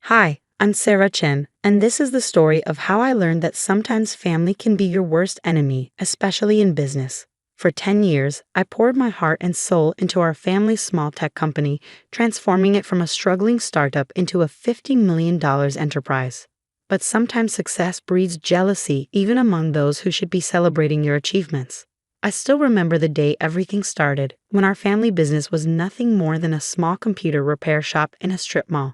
Hi, I'm Sarah Chen, and this is the story of how I learned that sometimes family can be your worst enemy, especially in business. For 10 years, I poured my heart and soul into our family's small tech company, transforming it from a struggling startup into a $50 million enterprise. But sometimes success breeds jealousy even among those who should be celebrating your achievements. I still remember the day everything started, when our family business was nothing more than a small computer repair shop in a strip mall.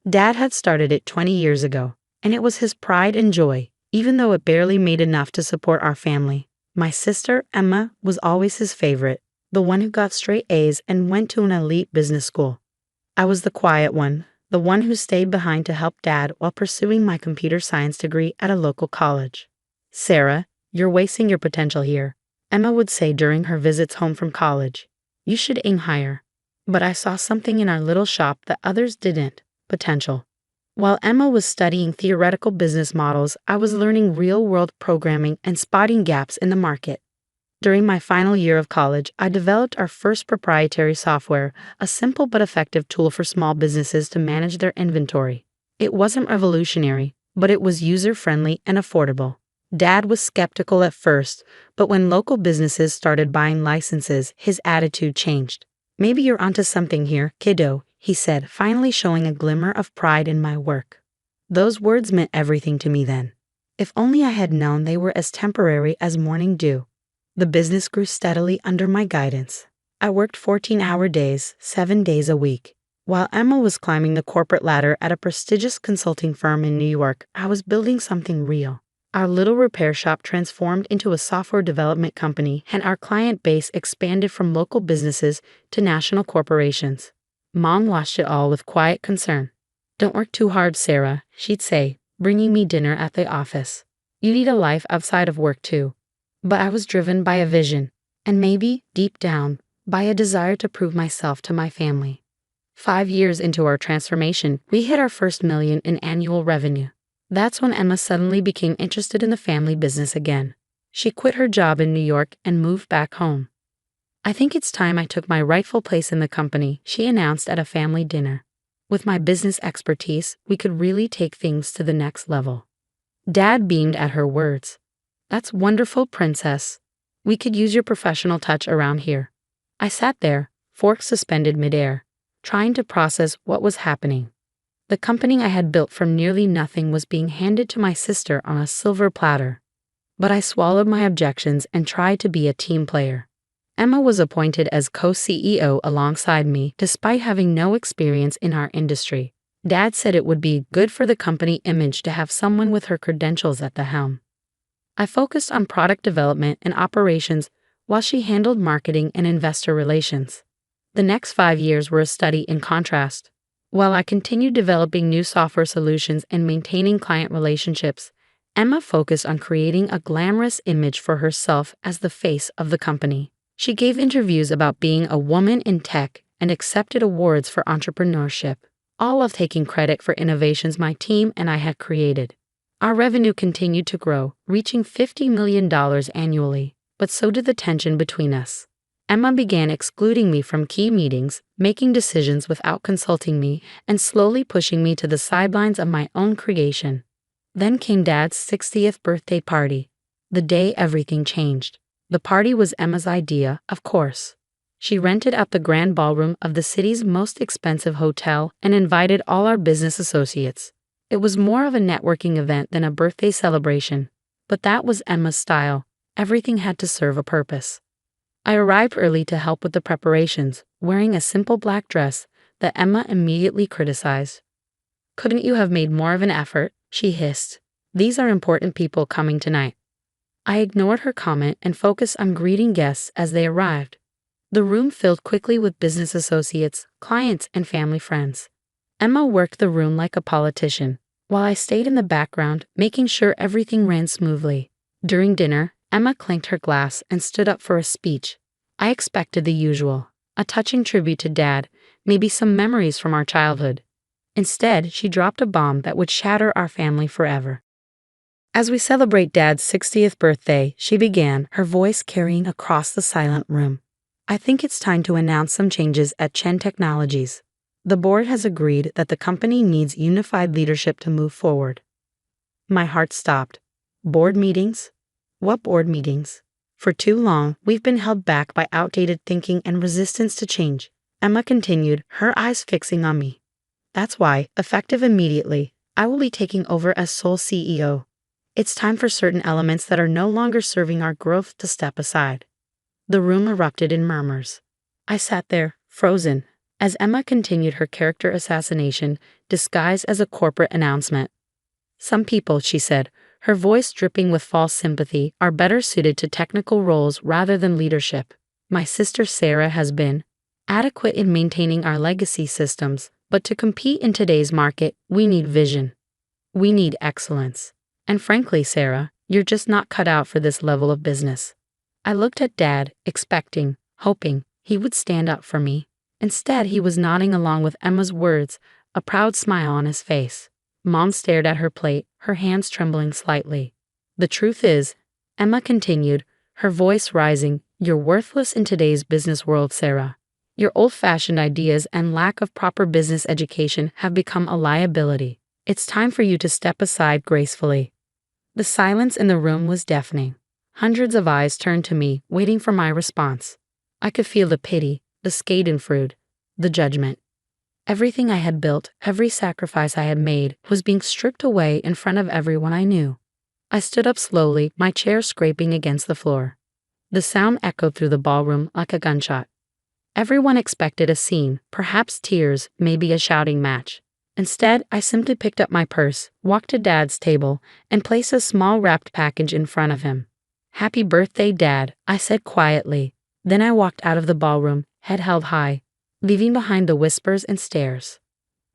Dad had started it 20 years ago, and it was his pride and joy, even though it barely made enough to support our family. My sister, Emma, was always his favorite, the one who got straight A's and went to an elite business school. I was the quiet one, the one who stayed behind to help Dad while pursuing my computer science degree at a local college. "Sarah, you're wasting your potential here," Emma would say during her visits home from college. "You should aim higher." But I saw something in our little shop that others didn't: potential. While Emma was studying theoretical business models, I was learning real-world programming and spotting gaps in the market. During my final year of college, I developed our first proprietary software, a simple but effective tool for small businesses to manage their inventory. It wasn't revolutionary, but it was user-friendly and affordable. Dad was skeptical at first, but when local businesses started buying licenses, his attitude changed. "Maybe you're onto something here, kiddo," he said, finally showing a glimmer of pride in my work. Those words meant everything to me then. If only I had known they were as temporary as morning dew. The business grew steadily under my guidance. I worked 14-hour days, 7 days a week. While Emma was climbing the corporate ladder at a prestigious consulting firm in New York, I was building something real. Our little repair shop transformed into a software development company, and our client base expanded from local businesses to national corporations. Mom watched it all with quiet concern. "Don't work too hard, Sarah," she'd say, bringing me dinner at the office. "You need a life outside of work too." But I was driven by a vision, and maybe, deep down, by a desire to prove myself to my family. 5 years into our transformation, we hit our first million in annual revenue. That's when Emma suddenly became interested in the family business again. She quit her job in New York and moved back home. "I think it's time I took my rightful place in the company," she announced at a family dinner. "With my business expertise, we could really take things to the next level." Dad beamed at her words. "That's wonderful, princess. We could use your professional touch around here." I sat there, fork suspended midair, trying to process what was happening. The company I had built from nearly nothing was being handed to my sister on a silver platter. But I swallowed my objections and tried to be a team player. Emma was appointed as co-CEO alongside me, despite having no experience in our industry. Dad said it would be good for the company image to have someone with her credentials at the helm. I focused on product development and operations while she handled marketing and investor relations. The next 5 years were a study in contrast. While I continued developing new software solutions and maintaining client relationships, Emma focused on creating a glamorous image for herself as the face of the company. She gave interviews about being a woman in tech and accepted awards for entrepreneurship, all of taking credit for innovations my team and I had created. Our revenue continued to grow, reaching $50 million annually, but so did the tension between us. Emma began excluding me from key meetings, making decisions without consulting me, and slowly pushing me to the sidelines of my own creation. Then came Dad's 60th birthday party. The day everything changed. The party was Emma's idea, of course. She rented out the grand ballroom of the city's most expensive hotel and invited all our business associates. It was more of a networking event than a birthday celebration, but that was Emma's style. Everything had to serve a purpose. I arrived early to help with the preparations, wearing a simple black dress that Emma immediately criticized. "Couldn't you have made more of an effort?" she hissed. "These are important people coming tonight." I ignored her comment and focused on greeting guests as they arrived. The room filled quickly with business associates, clients, and family friends. Emma worked the room like a politician, while I stayed in the background, making sure everything ran smoothly. During dinner, Emma clanked her glass and stood up for a speech. I expected the usual, a touching tribute to Dad, maybe some memories from our childhood. Instead, she dropped a bomb that would shatter our family forever. "As we celebrate Dad's 60th birthday," she began, her voice carrying across the silent room, "I think it's time to announce some changes at Chen Technologies. The board has agreed that the company needs unified leadership to move forward. My heart stopped. Board meetings? What board meetings? For too long, we've been held back by outdated thinking and resistance to change, Emma continued, her eyes fixing on me. That's why, effective immediately, I will be taking over as sole CEO. It's time for certain elements that are no longer serving our growth to step aside. The room erupted in murmurs. I sat there, frozen, as Emma continued her character assassination disguised as a corporate announcement. Some people, she said, her voice dripping with false sympathy, are better suited to technical roles rather than leadership. My sister Sarah has been adequate in maintaining our legacy systems, but to compete in today's market, we need vision. We need excellence. And frankly, Sarah, you're just not cut out for this level of business. I looked at Dad, expecting, hoping, he would stand up for me. Instead, he was nodding along with Emma's words, a proud smile on his face. Mom stared at her plate, her hands trembling slightly. The truth is, Emma continued, her voice rising, you're worthless in today's business world, Sarah. Your old-fashioned ideas and lack of proper business education have become a liability. It's time for you to step aside gracefully. The silence in the room was deafening. Hundreds of eyes turned to me, waiting for my response. I could feel the pity, the schadenfreude, the judgment. Everything I had built, every sacrifice I had made, was being stripped away in front of everyone I knew. I stood up slowly, my chair scraping against the floor. The sound echoed through the ballroom like a gunshot. Everyone expected a scene, perhaps tears, maybe a shouting match. Instead, I simply picked up my purse, walked to Dad's table, and placed a small wrapped package in front of him. Happy birthday, Dad, I said quietly. Then I walked out of the ballroom, head held high, leaving behind the whispers and stares.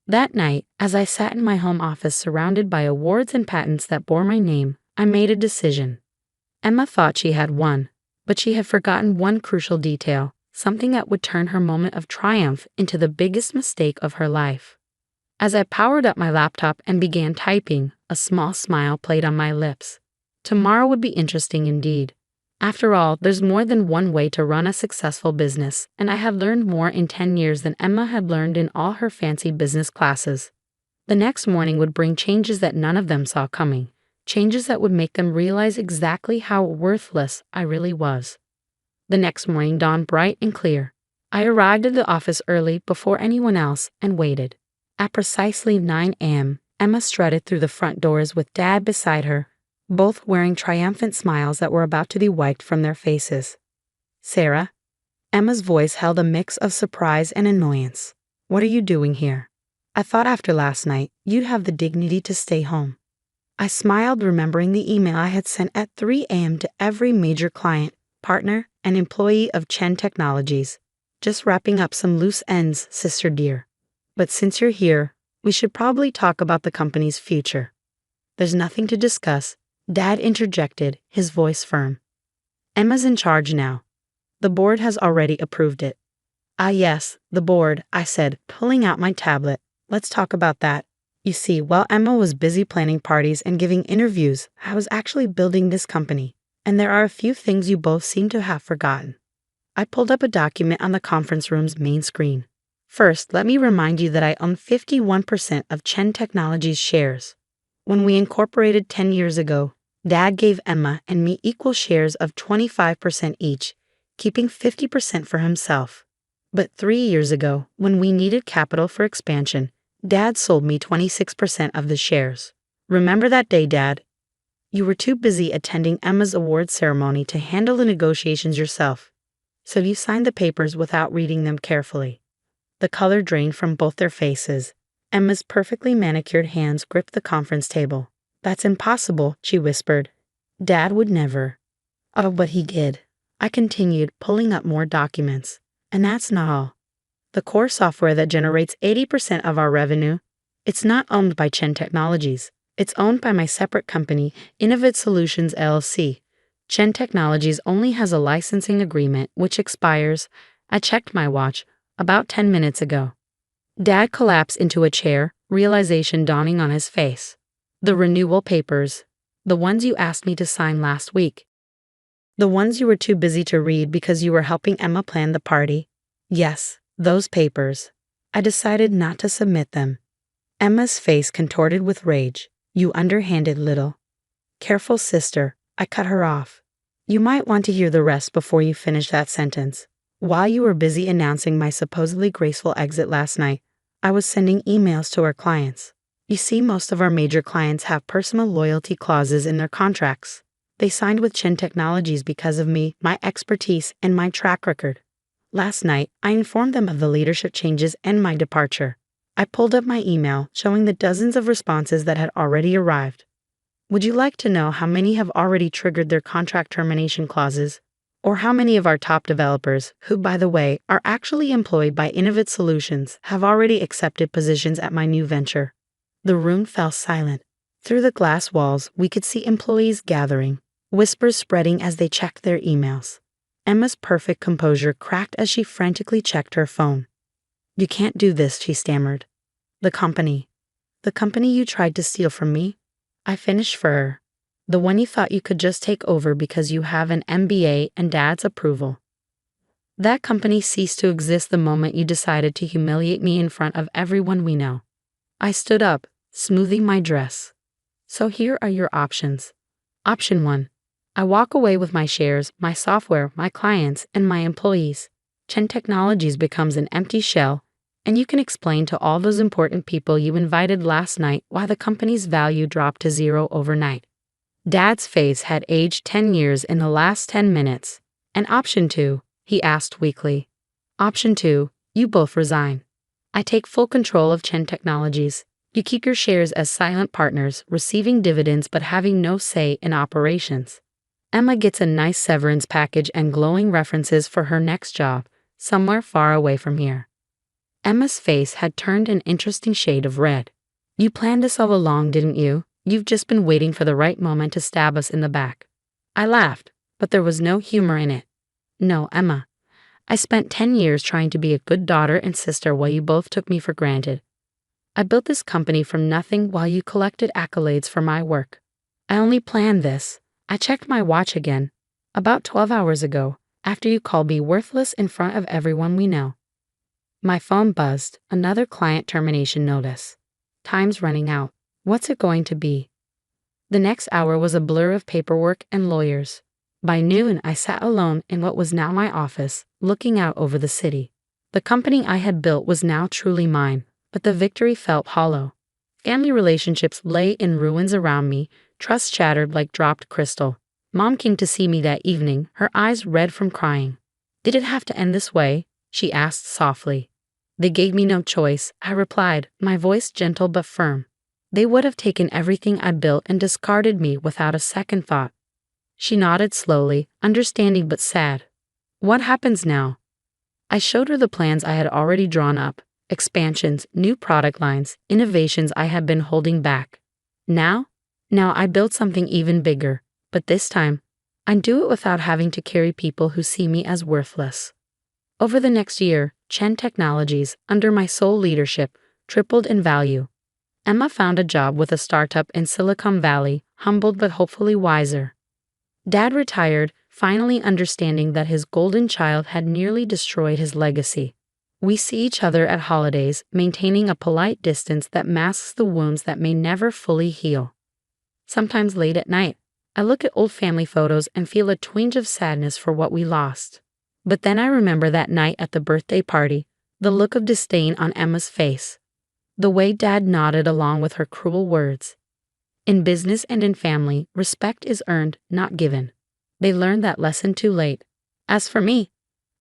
That night, as I sat in my home office surrounded by awards and patents that bore my name, I made a decision. Emma thought she had won, but she had forgotten one crucial detail, something that would turn her moment of triumph into the biggest mistake of her life. As I powered up my laptop and began typing, a small smile played on my lips. Tomorrow would be interesting indeed. After all, there's more than one way to run a successful business, and I had learned more in 10 years than Emma had learned in all her fancy business classes. The next morning would bring changes that none of them saw coming, changes that would make them realize exactly how worthless I really was. The next morning dawned bright and clear. I arrived at the office early before anyone else and waited. At precisely 9 a.m., Emma strutted through the front doors with Dad beside her, both wearing triumphant smiles that were about to be wiped from their faces. Sarah? Emma's voice held a mix of surprise and annoyance. What are you doing here? I thought after last night, you'd have the dignity to stay home. I smiled, remembering the email I had sent at 3 a.m. to every major client, partner, and employee of Chen Technologies. Just wrapping up some loose ends, sister dear. But since you're here, we should probably talk about the company's future. There's nothing to discuss, Dad interjected, his voice firm. Emma's in charge now. The board has already approved it. Ah yes, the board, I said, pulling out my tablet. Let's talk about that. You see, while Emma was busy planning parties and giving interviews, I was actually building this company, and there are a few things you both seem to have forgotten. I pulled up a document on the conference room's main screen. First, let me remind you that I own 51% of Chen Technologies shares. When we incorporated 10 years ago, Dad gave Emma and me equal shares of 25% each, keeping 50% for himself. But 3 years ago, when we needed capital for expansion, Dad sold me 26% of the shares. Remember that day, Dad? You were too busy attending Emma's award ceremony to handle the negotiations yourself, so you signed the papers without reading them carefully. The color drained from both their faces. Emma's perfectly manicured hands gripped the conference table. That's impossible, she whispered. Dad would never. Oh, but he did. I continued, pulling up more documents. And that's not all. The core software that generates 80% of our revenue, it's not owned by Chen Technologies. It's owned by my separate company, Innovate Solutions LLC. Chen Technologies only has a licensing agreement which expires, I checked my watch, about 10 minutes ago. Dad collapsed into a chair, realization dawning on his face. The renewal papers. The ones you asked me to sign last week. The ones you were too busy to read because you were helping Emma plan the party. Yes, those papers. I decided not to submit them. Emma's face contorted with rage. You underhanded little. Careful, sister, I cut her off. You might want to hear the rest before you finish that sentence. While you were busy announcing my supposedly graceful exit last night, I was sending emails to our clients. You see, most of our major clients have personal loyalty clauses in their contracts. They signed with Chen Technologies because of me, my expertise, and my track record. Last night, I informed them of the leadership changes and my departure. I pulled up my email showing the dozens of responses that had already arrived. Would you like to know how many have already triggered their contract termination clauses? Or how many of our top developers, who by the way are actually employed by Innovative Solutions, have already accepted positions at my new venture? The room fell silent. Through the glass walls, we could see employees gathering, whispers spreading as they checked their emails. Emma's perfect composure cracked as she frantically checked her phone. You can't do this, she stammered. The company you tried to steal from me? I finished for her. The one you thought you could just take over because you have an MBA and Dad's approval. That company ceased to exist the moment you decided to humiliate me in front of everyone we know. I stood up, smoothing my dress. So here are your options. Option 1. I walk away with my shares, my software, my clients, and my employees. Chen Technologies becomes an empty shell, and you can explain to all those important people you invited last night why the company's value dropped to zero overnight. Dad's face had aged 10 years in the last 10 minutes. And option 2, he asked weakly. Option 2, you both resign. I take full control of Chen Technologies. You keep your shares as silent partners, receiving dividends but having no say in operations. Emma gets a nice severance package and glowing references for her next job, somewhere far away from here. Emma's face had turned an interesting shade of red. You planned this all along, didn't you? You've just been waiting for the right moment to stab us in the back. I laughed, but there was no humor in it. No, Emma. I spent 10 years trying to be a good daughter and sister while you both took me for granted. I built this company from nothing while you collected accolades for my work. I only planned this. I checked my watch again, about 12 hours ago, after you called me worthless in front of everyone we know. My phone buzzed, another client termination notice. Time's running out. What's it going to be? The next hour was a blur of paperwork and lawyers. By noon, I sat alone in what was now my office, looking out over the city. The company I had built was now truly mine, but the victory felt hollow. Family relationships lay in ruins around me, trust shattered like dropped crystal. Mom came to see me that evening, her eyes red from crying. Did it have to end this way? She asked softly. They gave me no choice, I replied, my voice gentle but firm. They would have taken everything I built and discarded me without a second thought. She nodded slowly, understanding but sad. What happens now? I showed her the plans I had already drawn up, expansions, new product lines, innovations I had been holding back. Now I built something even bigger, but this time, I'd do it without having to carry people who see me as worthless. Over the next year, Chen Technologies, under my sole leadership, tripled in value. Emma found a job with a startup in Silicon Valley, humbled but hopefully wiser. Dad retired, finally understanding that his golden child had nearly destroyed his legacy. We see each other at holidays, maintaining a polite distance that masks the wounds that may never fully heal. Sometimes late at night, I look at old family photos and feel a twinge of sadness for what we lost. But then I remember that night at the birthday party, the look of disdain on Emma's face. The way Dad nodded along with her cruel words. In business and in family, respect is earned, not given. They learned that lesson too late. As for me,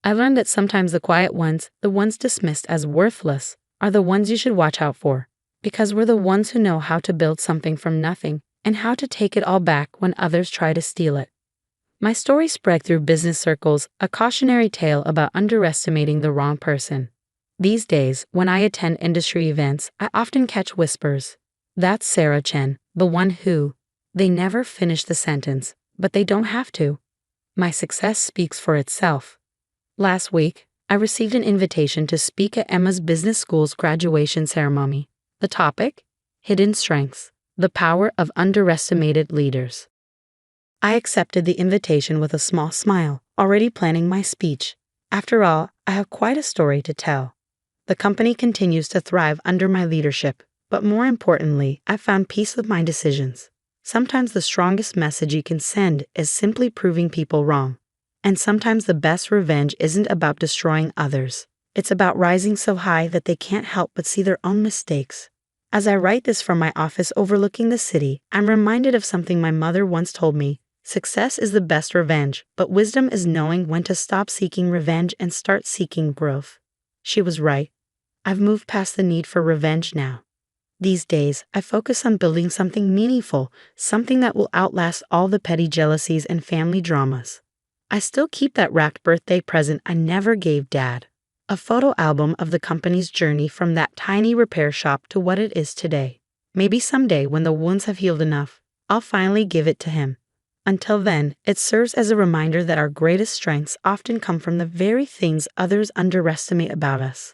I learned that sometimes the quiet ones, the ones dismissed as worthless, are the ones you should watch out for, because we're the ones who know how to build something from nothing and how to take it all back when others try to steal it. My story spread through business circles, a cautionary tale about underestimating the wrong person. These days, when I attend industry events, I often catch whispers. That's Sarah Chen, the one who. They never finish the sentence, but they don't have to. My success speaks for itself. Last week, I received an invitation to speak at Emma's business school's graduation ceremony. The topic? Hidden Strengths, the Power of Underestimated Leaders. I accepted the invitation with a small smile, already planning my speech. After all, I have quite a story to tell. The company continues to thrive under my leadership, but more importantly, I found peace with my decisions. Sometimes the strongest message you can send is simply proving people wrong. And sometimes the best revenge isn't about destroying others. It's about rising so high that they can't help but see their own mistakes. As I write this from my office overlooking the city, I'm reminded of something my mother once told me. Success is the best revenge, but wisdom is knowing when to stop seeking revenge and start seeking growth. She was right. I've moved past the need for revenge now. These days, I focus on building something meaningful, something that will outlast all the petty jealousies and family dramas. I still keep that wrapped birthday present I never gave Dad. A photo album of the company's journey from that tiny repair shop to what it is today. Maybe someday when the wounds have healed enough, I'll finally give it to him. Until then, it serves as a reminder that our greatest strengths often come from the very things others underestimate about us.